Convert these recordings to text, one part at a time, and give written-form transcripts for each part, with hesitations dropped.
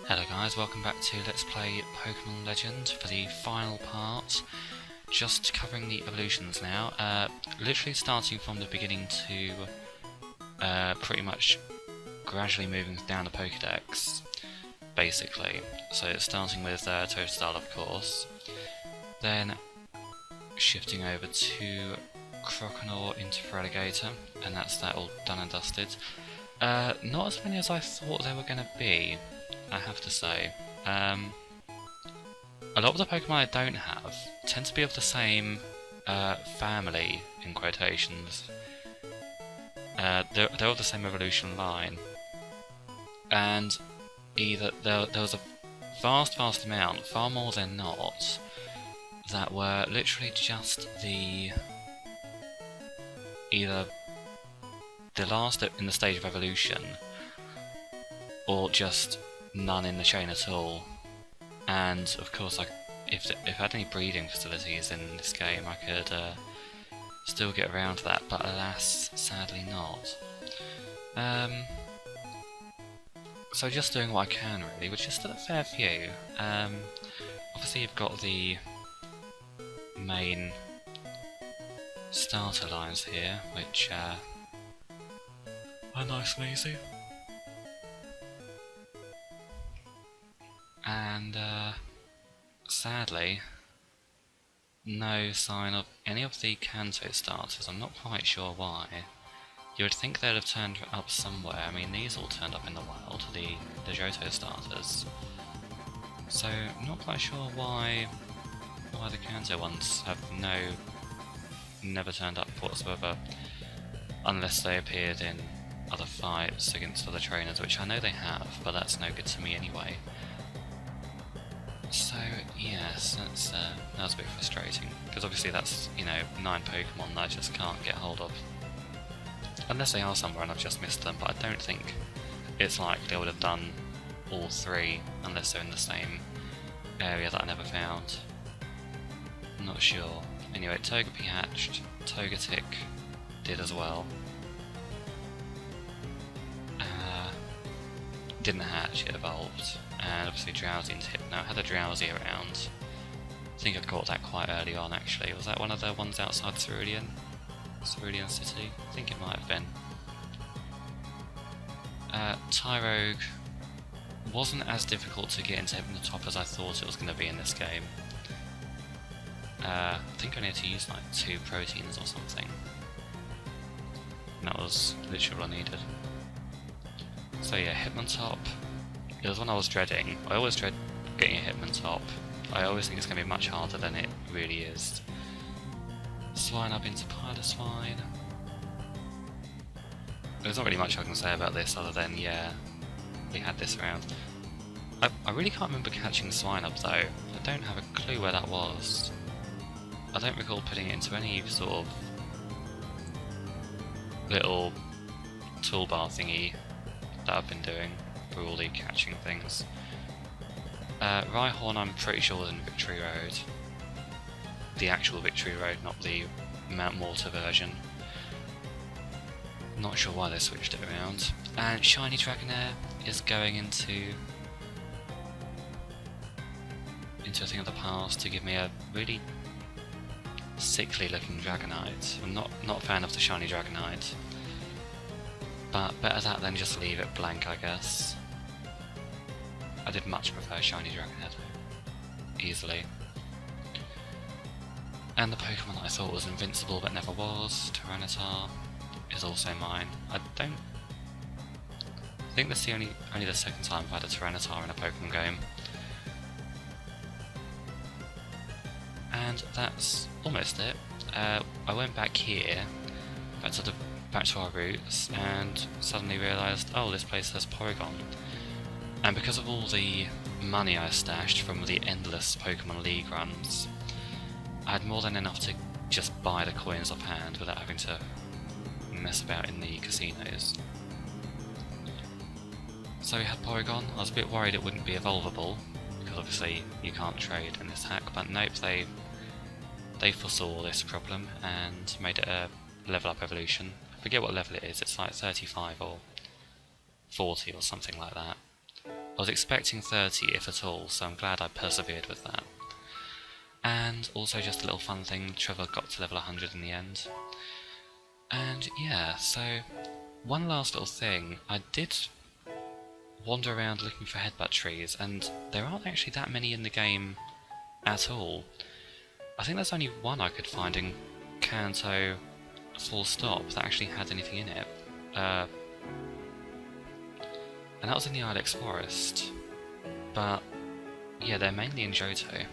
Hello guys, welcome back to Let's Play Pokemon Legend for the final part. Just covering the evolutions now, literally starting from the beginning to pretty much gradually moving down the Pokedex, basically. So it's starting with Totodile, of course, then shifting over to Croconaw into Feraligatr, and that's that all done and dusted. Not as many as I thought there were going to be, I have to say. A lot of the Pokemon I don't have tend to be of the same family, in quotations. They're of the same evolution line. And either there was a vast amount, far more than not, that were literally just either the last in the stage of evolution, or just none in the chain at all. And of course, if I had any breeding facilities in this game, I could still get around to that, but alas, sadly not. So just doing what I can really, which is still a fair few. Obviously you've got the main starter lines here, which are nice and easy. And sadly, no sign of any of the Kanto starters. I'm not quite sure why. You would think they'd have turned up somewhere. I mean, these all turned up in the wild, the Johto starters. So, I'm not quite sure why the Kanto ones have never turned up whatsoever, unless they appeared in other fights against other trainers, which I know they have, but that's no good to me anyway. So yes, that was a bit frustrating, because obviously that's, 9 Pokemon that I just can't get hold of. Unless they are somewhere and I've just missed them, but I don't think it's likely I would have done all 3 unless they're in the same area that I never found. I'm not sure. Anyway, Togepi hatched, Togetic did as well. Didn't hatch, it evolved. And obviously Drowsy and Hypno. I had a Drowsy around. I think I caught that quite early on actually. Was that one of the ones outside Cerulean City? I think it might have been. Tyrogue wasn't as difficult to get into Hypnotop as I thought it was going to be in this game. I think I only had to use like 2 proteins or something. And that was literally all I needed. So yeah, Hitmontop. It was one I was dreading. I always dread getting a Hitmontop. I always think it's going to be much harder than it really is. Swine up into Piloswine. There's not really much I can say about this other than, yeah, we had this around. I really can't remember catching Swine up though. I don't have a clue where that was. I don't recall putting it into any sort of little toolbar thingy that I've been doing for all the catching things. Rhyhorn I'm pretty sure was in Victory Road. The actual Victory Road, not the Mount Mortar version. Not sure why they switched it around. And Shiny Dragonair is going into a thing of the past to give me a really sickly looking Dragonite. I'm not a fan of the Shiny Dragonite. But better that than just leave it blank, I guess. I did much prefer Shiny Dragonair though, easily. And the Pokemon that I thought was invincible but never was, Tyranitar, is also mine. I think that's only the second time I've had a Tyranitar in a Pokemon game. And that's almost it. I went back here, back to our roots, and suddenly realised, oh, this place has Porygon. And because of all the money I stashed from the endless Pokemon League runs, I had more than enough to just buy the coins offhand without having to mess about in the casinos. So we had Porygon. I was a bit worried it wouldn't be evolvable, because obviously you can't trade in this hack, but nope, they foresaw this problem and made it a level up evolution. I forget what level it is, it's like 35 or 40 or something like that. I was expecting 30 if at all, so I'm glad I persevered with that. And also just a little fun thing, Trevor got to level 100 in the end. And yeah, so one last little thing, I did wander around looking for headbutt trees, and there aren't actually that many in the game at all. I think there's only one I could find in Kanto full stop that actually had anything in it. And that was in the Ilex forest. But yeah, they're mainly in Johto,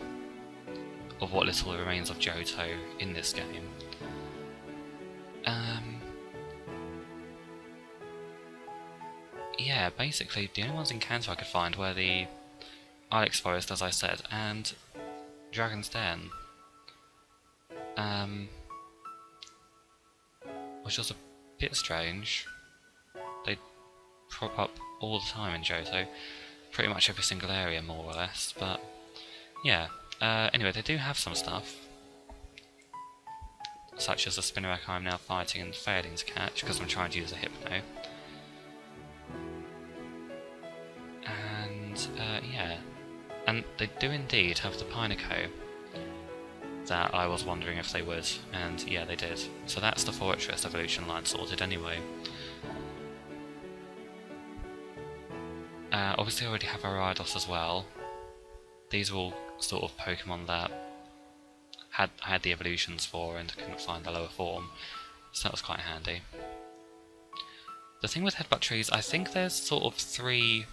of what little remains of Johto in this game. Yeah, basically the only ones in Kanto I could find were the Ilex forest, as I said, and Dragon's Den. Which was a bit strange. They prop up all the time in Johto, pretty much every single area more or less, but yeah. Anyway, they do have some stuff, such as the Spinarak I'm now fighting and failing to catch because I'm trying to use a Hypno. And yeah, and they do indeed have the Pineco that I was wondering if they would, and yeah, they did. So that's the Fortress evolution line sorted anyway. Obviously I already have a Ariados as well. These are all sort of Pokemon that I had the evolutions for and couldn't find the lower form, so that was quite handy. The thing with headbutt trees, I think there's sort of 3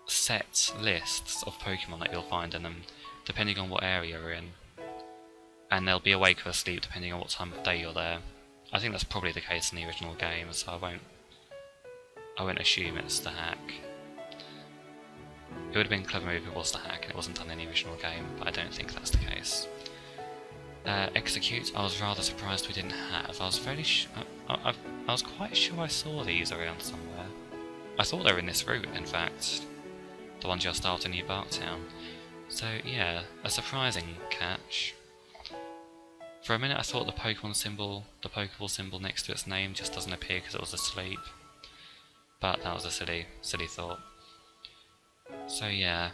set lists of Pokemon that you'll find in them, depending on what area you're in. And they'll be awake or asleep depending on what time of day you're there. I think that's probably the case in the original game, so I won't assume it's the hack. It would have been a clever move if it was the hack and it wasn't done in the original game, but I don't think that's the case. Execute, I was rather surprised we didn't have. I was fairly I was quite sure I saw these around somewhere. I thought they were in this route, in fact. The one just after New Barktown. So yeah, a surprising catch. For a minute I thought the Pokemon symbol, the Pokeball symbol next to its name just doesn't appear because it was asleep. But that was a silly thought. So yeah,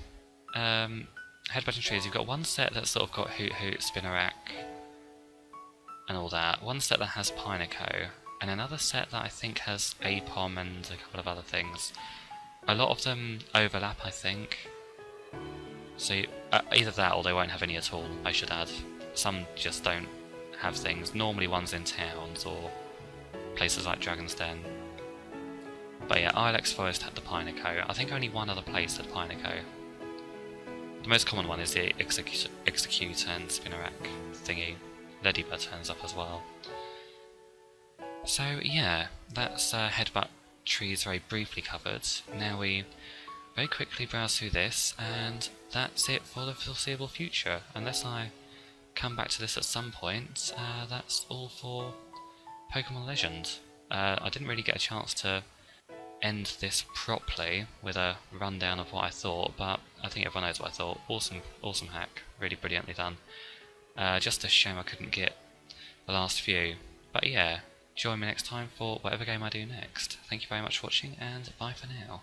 headbutting trees, you've got one set that's sort of got Hoot Hoot, Spinarak, and all that. One set that has Pineco, and another set that I think has Apom and a couple of other things. A lot of them overlap, I think. So either that or they won't have any at all, I should add. Some just don't have things. Normally one's in towns or places like Dragon's Den. But yeah, Ilex Forest had the Pineco. I think only one other place had Pineco. The most common one is the Execute and Spinarak thingy. Ladybird turns up as well. So yeah, that's headbutt trees very briefly covered. Now we very quickly browse through this, and that's it for the foreseeable future. Unless I come back to this at some point, that's all for Pokemon Legend. I didn't really get a chance to end this properly with a rundown of what I thought, but I think everyone knows what I thought. Awesome hack, really brilliantly done. Just a shame I couldn't get the last few. But yeah, join me next time for whatever game I do next. Thank you very much for watching, and bye for now.